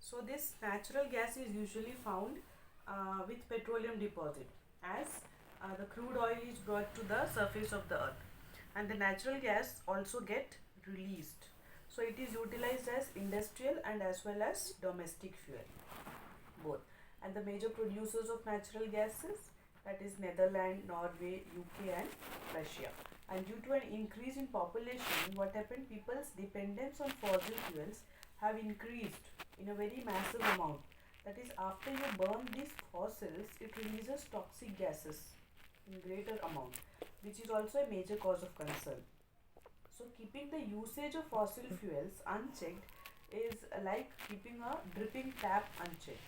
So this natural gas is usually found with petroleum deposit, as the crude oil is brought to the surface of the earth, and the natural gas also get released. So it is utilized as industrial and as well as domestic fuel, both. And the major producers of natural gases, that is Netherlands, Norway, UK and Russia. And due to an increase in population, what happened, people's dependence on fossil fuels have increased in a very massive amount. That is, after you burn these fossils, it releases toxic gases in greater amount, which is also a major cause of concern. So keeping the usage of fossil fuels unchecked is like keeping a dripping tap unchecked.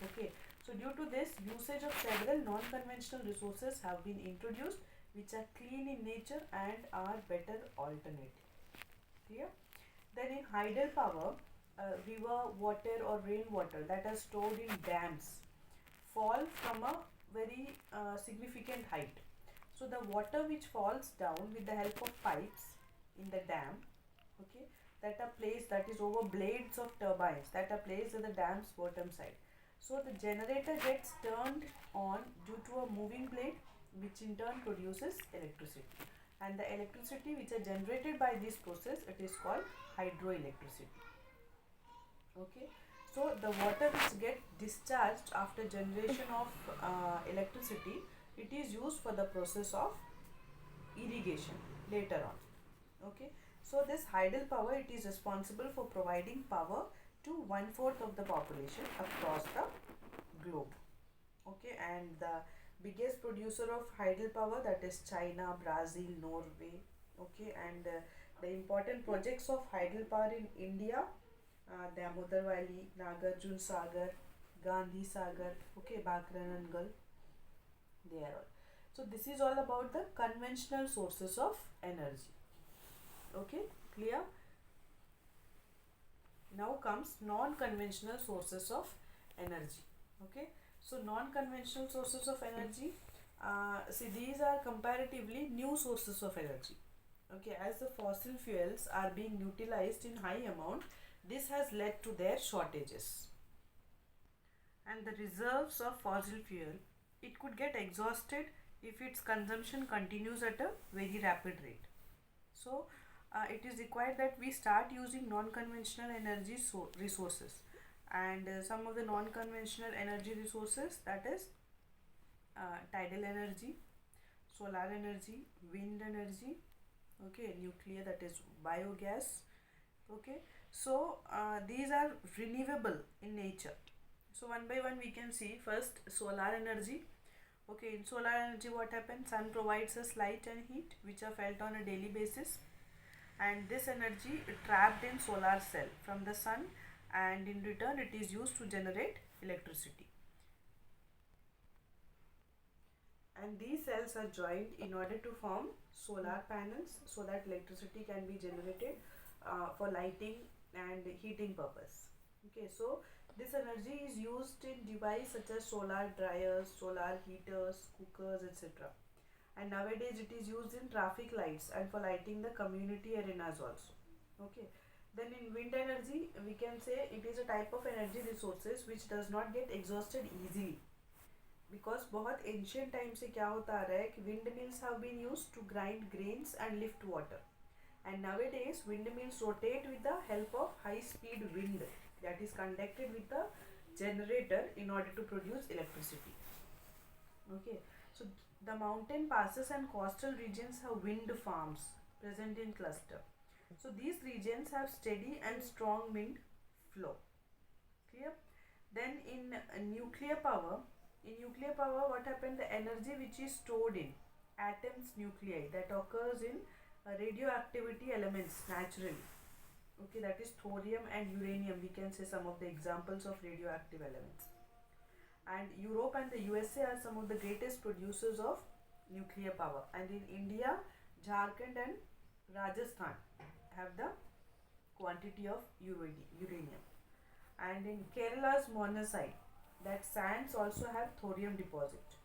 Okay, so due to this, usage of several non-conventional resources have been introduced which are clean in nature and are better alternative. Clear? Then in hydropower, river water or rainwater that are stored in dams fall from a very significant height. So the water which falls down with the help of pipes in the dam, okay, that are placed, that is over blades of turbines that are placed at the dam's bottom side. So the generator gets turned on due to a moving blade, which in turn produces electricity. And the electricity which are generated by this process, it is called hydroelectricity. Okay, so the water which get discharged after generation of electricity, it is used for the process of irrigation later on. Okay, so this hydel power, it is responsible for providing power to 1/4 of the population across the globe. Okay, and the biggest producer of hydel power, that is China, Brazil, Norway. Okay, and the important projects of hydel power in India, Damodar Valley, Nagarjun Sagar, Gandhi Sagar, okay, Bakranangal, they are all. So this is all about the conventional sources of energy. Okay, clear? Now comes non-conventional sources of energy. Okay, so non-conventional sources of energy, see, these are comparatively new sources of energy. Okay, as the fossil fuels are being utilized in high amount, this has led to their shortages. And the reserves of fossil fuel, it could get exhausted if its consumption continues at a very rapid rate. So it is required that we start using non-conventional energy resources, and some of the non-conventional energy resources, that is tidal energy, solar energy, wind energy, okay, nuclear, that is biogas. Okay, so these are renewable in nature. So one by one we can see. First, solar energy. Okay, in solar energy, what happens, sun provides us light and heat which are felt on a daily basis, and this energy trapped in solar cell from the sun, and in return it is used to generate electricity. And these cells are joined in order to form solar panels so that electricity can be generated for lighting and heating purpose. Okay, so this energy is used in devices such as solar dryers, solar heaters, cookers, etc. And nowadays it is used in traffic lights and for lighting the community arenas also. Okay, then in wind energy, we can say it is a type of energy resources which does not get exhausted easily, because बहुत ancient time से क्या होता आ रहा है कि windmills have been used to grind grains and lift water, and nowadays windmills rotate with the help of high speed wind that is conducted with the generator in order to produce electricity. Okay, so the mountain passes and coastal regions have wind farms present in cluster. So these regions have steady and strong wind flow. Clear? Then in nuclear power, what happened? The energy which is stored in atoms nuclei that occurs in radioactivity elements naturally. Okay, that is thorium and uranium. We can say some of the examples of radioactive elements. And Europe and the USA are some of the greatest producers of nuclear power. And in India, Jharkhand and Rajasthan have the quantity of uranium. And in Kerala's monazite, that sands also have thorium deposit.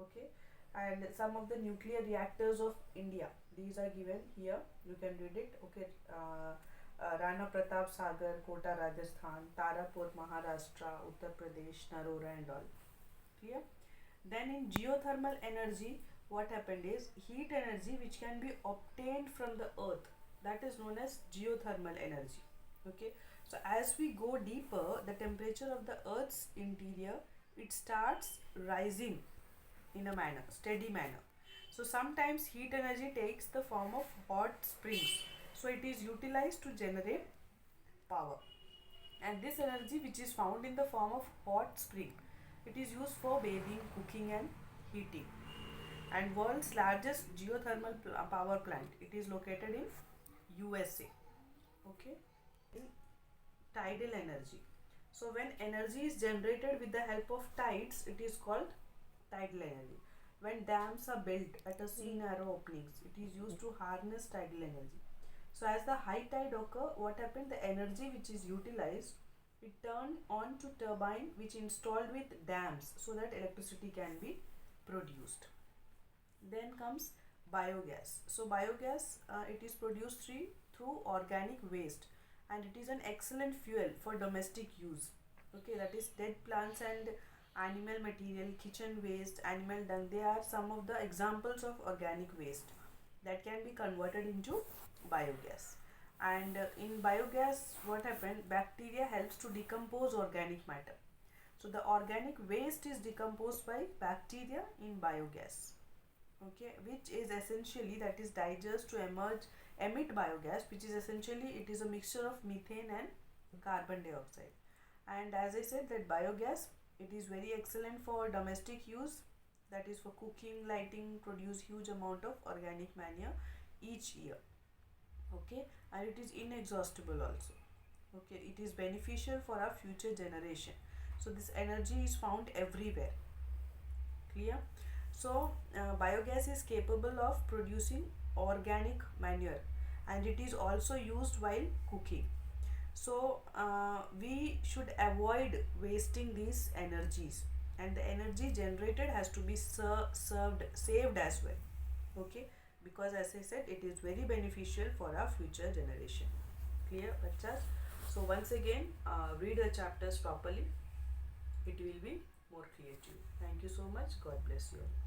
Okay, and some of the nuclear reactors of India, these are given here, you can read it. Okay, Rana Pratap Sagar, Kota Rajasthan, Tarapur Maharashtra, Uttar Pradesh, Narora and all. Clear? Then in geothermal energy, what happened is heat energy which can be obtained from the earth, that is known as geothermal energy. Okay, so as we go deeper, the temperature of the earth's interior, it starts rising in a manner, steady manner. So sometimes heat energy takes the form of hot springs. So it is utilized to generate power. And this energy which is found in the form of hot spring, it is used for bathing, cooking and heating. And world's largest geothermal power plant, it is located in USA. Okay. In tidal energy. So when energy is generated with the help of tides, it is called tidal energy. When dams are built at a sea narrow openings, it is used to harness tidal energy. So as the high tide occur, what happened? The energy which is utilized, it turned on to turbine which installed with dams so that electricity can be produced. Then comes biogas. So biogas, it is produced through organic waste, and it is an excellent fuel for domestic use. Okay, that is dead plants and animal material, kitchen waste, animal dung. They are some of the examples of organic waste that can be converted into biogas. And in biogas, what happened? Bacteria helps to decompose organic matter. So the organic waste is decomposed by bacteria in biogas. Okay, which is essentially, that is digest to emit biogas, which is essentially, it is a mixture of methane and carbon dioxide. And as I said, that biogas, it is very excellent for domestic use, that is for cooking, lighting, produce huge amount of organic manure each year. Okay, and it is inexhaustible also. Okay, it is beneficial for our future generation. So this energy is found everywhere. Clear? So biogas is capable of producing organic manure, and it is also used while cooking. So we should avoid wasting these energies, and the energy generated has to be saved as well. Okay, because as I said, it is very beneficial for our future generation. Clear, bachas? So once again, read the chapters properly. It will be more clear to you. Thank you so much. God bless you all.